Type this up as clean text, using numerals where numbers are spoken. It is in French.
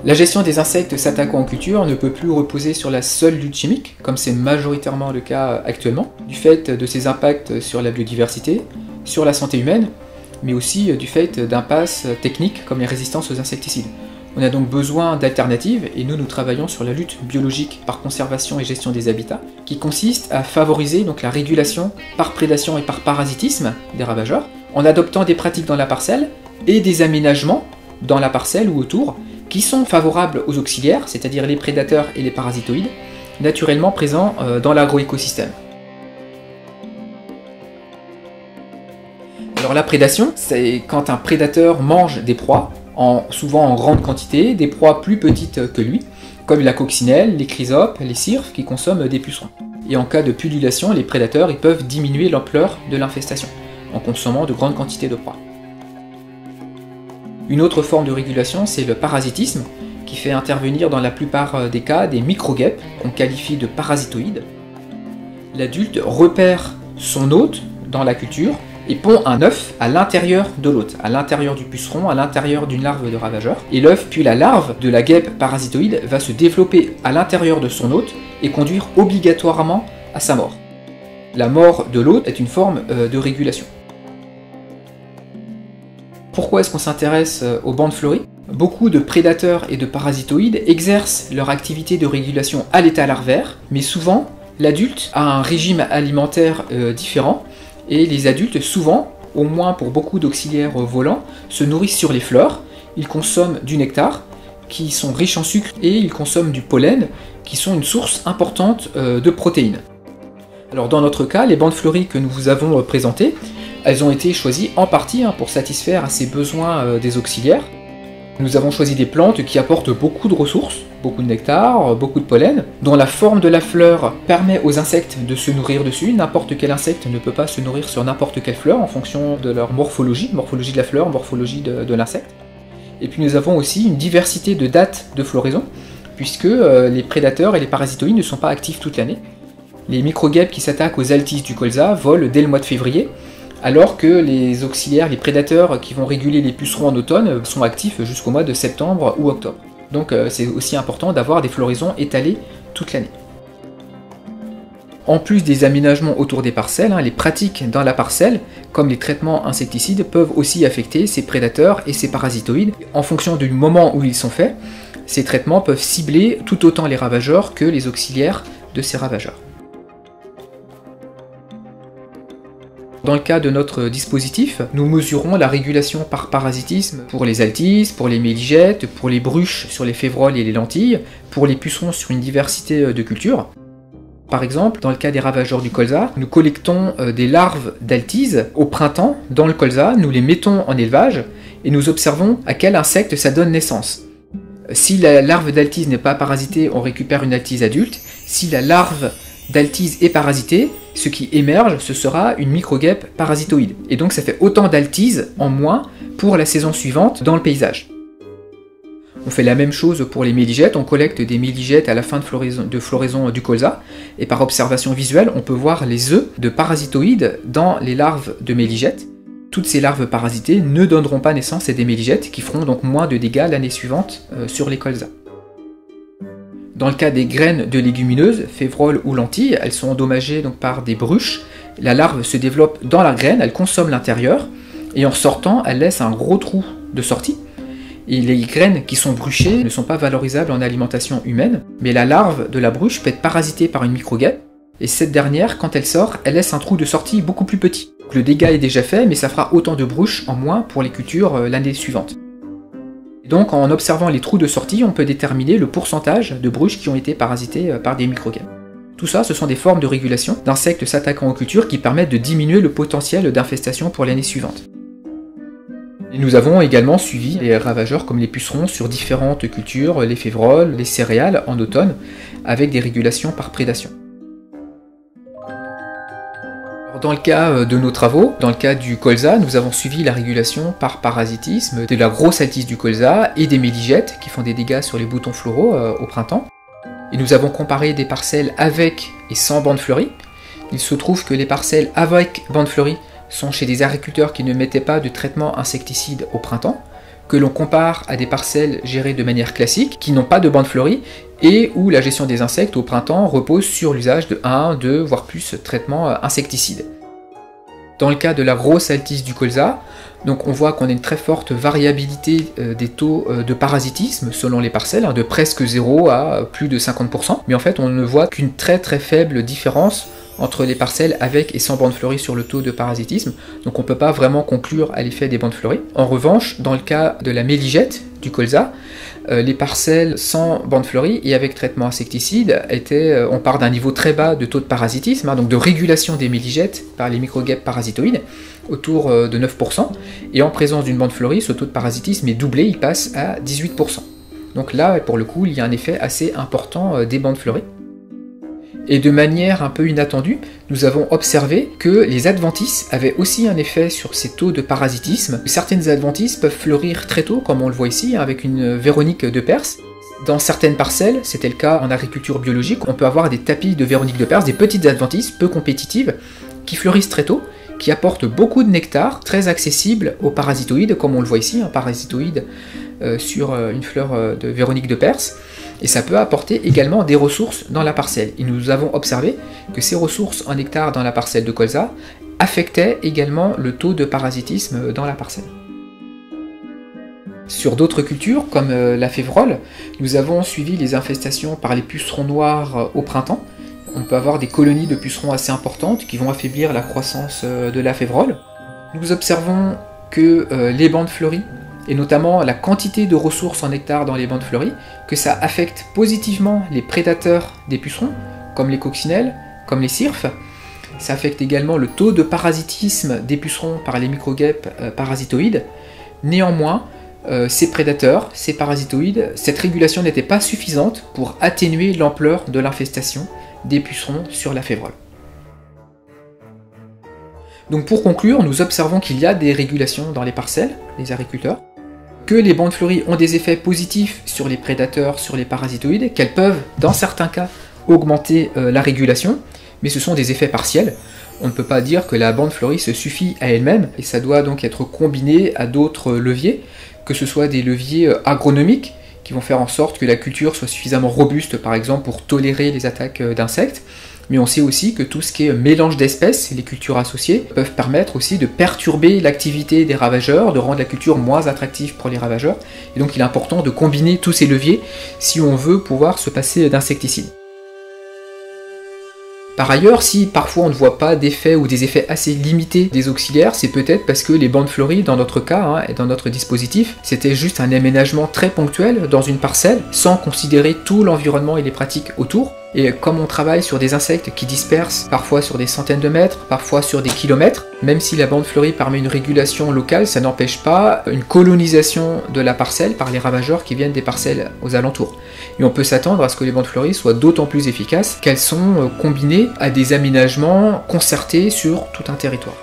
La gestion des insectes s'attaquant aux cultures ne peut plus reposer sur la seule lutte chimique, comme c'est majoritairement le cas actuellement, du fait de ses impacts sur la biodiversité, sur la santé humaine, mais aussi du fait d'impasses techniques comme les résistances aux insecticides. On a donc besoin d'alternatives, et nous travaillons sur la lutte biologique par conservation et gestion des habitats, qui consiste à favoriser donc la régulation par prédation et par parasitisme des ravageurs, en adoptant des pratiques dans la parcelle et des aménagements dans la parcelle ou autour, qui sont favorables aux auxiliaires, c'est-à-dire les prédateurs et les parasitoïdes, naturellement présents dans l'agroécosystème. Alors la prédation, c'est quand un prédateur mange des proies, souvent en grande quantité, des proies plus petites que lui, comme la coccinelle, les chrysopes, les cirfes qui consomment des pucerons. Et en cas de pullulation, les prédateurs peuvent diminuer l'ampleur de l'infestation, en consommant de grandes quantités de proies. Une autre forme de régulation, c'est le parasitisme, qui fait intervenir dans la plupart des cas des microguêpes, qu'on qualifie de parasitoïdes. L'adulte repère son hôte dans la culture, et pond un œuf à l'intérieur de l'hôte, à l'intérieur du puceron, à l'intérieur d'une larve de ravageur. Et l'œuf, puis la larve de la guêpe parasitoïde, va se développer à l'intérieur de son hôte et conduire obligatoirement à sa mort. La mort de l'hôte est une forme de régulation. Pourquoi est-ce qu'on s'intéresse aux bandes fleuries ? Beaucoup de prédateurs et de parasitoïdes exercent leur activité de régulation à l'état larvaire, mais souvent, l'adulte a un régime alimentaire différent, et les adultes, souvent, au moins pour beaucoup d'auxiliaires volants, se nourrissent sur les fleurs, ils consomment du nectar, qui sont riches en sucre, et ils consomment du pollen, qui sont une source importante de protéines. Alors dans notre cas, les bandes fleuries que nous vous avons présentées, elles ont été choisies en partie pour satisfaire à ces besoins des auxiliaires. Nous avons choisi des plantes qui apportent beaucoup de ressources, beaucoup de nectar, beaucoup de pollen, dont la forme de la fleur permet aux insectes de se nourrir dessus. N'importe quel insecte ne peut pas se nourrir sur n'importe quelle fleur en fonction de leur morphologie de la fleur, morphologie de l'insecte. Et puis nous avons aussi une diversité de dates de floraison, puisque les prédateurs et les parasitoïdes ne sont pas actifs toute l'année. Les microguêpes qui s'attaquent aux altises du colza volent dès le mois de février, alors que les auxiliaires, les prédateurs qui vont réguler les pucerons en automne sont actifs jusqu'au mois de septembre ou octobre. Donc c'est aussi important d'avoir des floraisons étalées toute l'année. En plus des aménagements autour des parcelles, les pratiques dans la parcelle, comme les traitements insecticides, peuvent aussi affecter ces prédateurs et ces parasitoïdes. En fonction du moment où ils sont faits, ces traitements peuvent cibler tout autant les ravageurs que les auxiliaires de ces ravageurs. Dans le cas de notre dispositif, nous mesurons la régulation par parasitisme pour les altises, pour les méligètes, pour les bruches sur les févroles et les lentilles, pour les pucerons sur une diversité de cultures. Par exemple, dans le cas des ravageurs du colza, nous collectons des larves d'altise au printemps dans le colza, nous les mettons en élevage et nous observons à quel insecte ça donne naissance. Si la larve d'altise n'est pas parasitée, on récupère une altise adulte. Si la larve d'altise est parasitée, ce qui émerge, ce sera une microguêpe parasitoïde. Et donc ça fait autant d'altises en moins pour la saison suivante dans le paysage. On fait la même chose pour les méligètes, on collecte des méligètes à la fin de floraison du colza, et par observation visuelle, on peut voir les œufs de parasitoïdes dans les larves de méligètes. Toutes ces larves parasitées ne donneront pas naissance à des méligètes qui feront donc moins de dégâts l'année suivante sur les colzas. Dans le cas des graines de légumineuses, févroles ou lentilles, elles sont endommagées donc par des bruches. La larve se développe dans la graine, elle consomme l'intérieur, et en sortant, elle laisse un gros trou de sortie. Et les graines qui sont bruchées ne sont pas valorisables en alimentation humaine, mais la larve de la bruche peut être parasitée par une microguêpe, et cette dernière, quand elle sort, elle laisse un trou de sortie beaucoup plus petit. Donc le dégât est déjà fait, mais ça fera autant de bruches en moins pour les cultures l'année suivante. Donc en observant les trous de sortie, on peut déterminer le pourcentage de bruches qui ont été parasitées par des microguêpes. Tout ça, ce sont des formes de régulation d'insectes s'attaquant aux cultures qui permettent de diminuer le potentiel d'infestation pour l'année suivante. Et nous avons également suivi les ravageurs comme les pucerons sur différentes cultures, les févroles, les céréales en automne, avec des régulations par prédation. Dans le cas de nos travaux, dans le cas du colza, nous avons suivi la régulation par parasitisme de la grosse altise du colza et des méligètes qui font des dégâts sur les boutons floraux au printemps. Et nous avons comparé des parcelles avec et sans bandes fleuries. Il se trouve que les parcelles avec bandes fleuries sont chez des agriculteurs qui ne mettaient pas de traitement insecticide au printemps, que l'on compare à des parcelles gérées de manière classique, qui n'ont pas de bande fleurie, et où la gestion des insectes au printemps repose sur l'usage de 1, 2, voire plus traitements insecticides. Dans le cas de la grosse altisse du colza, donc on voit qu'on a une très forte variabilité des taux de parasitisme selon les parcelles, de presque 0 à plus de 50%, mais en fait on ne voit qu'une très faible différence entre les parcelles avec et sans bande fleurie sur le taux de parasitisme, donc on ne peut pas vraiment conclure à l'effet des bandes fleuries. En revanche, dans le cas de la méligette du colza, les parcelles sans bande fleurie et avec traitement insecticide on part d'un niveau très bas de taux de parasitisme, donc de régulation des méligettes par les microguêpes parasitoïdes, autour de 9%, et en présence d'une bande fleurie, ce taux de parasitisme est doublé, il passe à 18%. Donc là, pour le coup, il y a un effet assez important des bandes fleuries. Et de manière un peu inattendue, nous avons observé que les adventices avaient aussi un effet sur ces taux de parasitisme. Certaines adventices peuvent fleurir très tôt, comme on le voit ici, avec une Véronique de Perse. Dans certaines parcelles, c'était le cas en agriculture biologique, on peut avoir des tapis de Véronique de Perse, des petites adventices peu compétitives, qui fleurissent très tôt, qui apportent beaucoup de nectar, très accessible aux parasitoïdes, comme on le voit ici, un parasitoïde sur une fleur de Véronique de Perse. Et ça peut apporter également des ressources dans la parcelle. Et nous avons observé que ces ressources en nectar dans la parcelle de colza affectaient également le taux de parasitisme dans la parcelle. Sur d'autres cultures, comme la févrole, nous avons suivi les infestations par les pucerons noirs au printemps. On peut avoir des colonies de pucerons assez importantes qui vont affaiblir la croissance de la févrole. Nous observons que les bandes fleuries, et notamment la quantité de ressources en nectar dans les bandes fleuries, que ça affecte positivement les prédateurs des pucerons, comme les coccinelles, comme les cirfes. Ça affecte également le taux de parasitisme des pucerons par les microguêpes parasitoïdes. Néanmoins, ces prédateurs, ces parasitoïdes, cette régulation n'était pas suffisante pour atténuer l'ampleur de l'infestation des pucerons sur la févrole. Donc pour conclure, nous observons qu'il y a des régulations dans les parcelles, les agriculteurs, que les bandes fleuries ont des effets positifs sur les prédateurs, sur les parasitoïdes, qu'elles peuvent, dans certains cas, augmenter la régulation, mais ce sont des effets partiels. On ne peut pas dire que la bande fleurie se suffit à elle-même, et ça doit donc être combiné à d'autres leviers, que ce soit des leviers agronomiques, qui vont faire en sorte que la culture soit suffisamment robuste, par exemple, pour tolérer les attaques d'insectes, mais on sait aussi que tout ce qui est mélange d'espèces, les cultures associées, peuvent permettre aussi de perturber l'activité des ravageurs, de rendre la culture moins attractive pour les ravageurs, et donc il est important de combiner tous ces leviers si on veut pouvoir se passer d'insecticides. Par ailleurs, si parfois on ne voit pas d'effets ou des effets assez limités des auxiliaires, c'est peut-être parce que les bandes fleuries, dans notre cas et dans notre dispositif, c'était juste un aménagement très ponctuel dans une parcelle, sans considérer tout l'environnement et les pratiques autour. Et comme on travaille sur des insectes qui dispersent parfois sur des centaines de mètres, parfois sur des kilomètres, même si la bande fleurie permet une régulation locale, ça n'empêche pas une colonisation de la parcelle par les ravageurs qui viennent des parcelles aux alentours. Et on peut s'attendre à ce que les bandes fleuries soient d'autant plus efficaces qu'elles sont combinées à des aménagements concertés sur tout un territoire.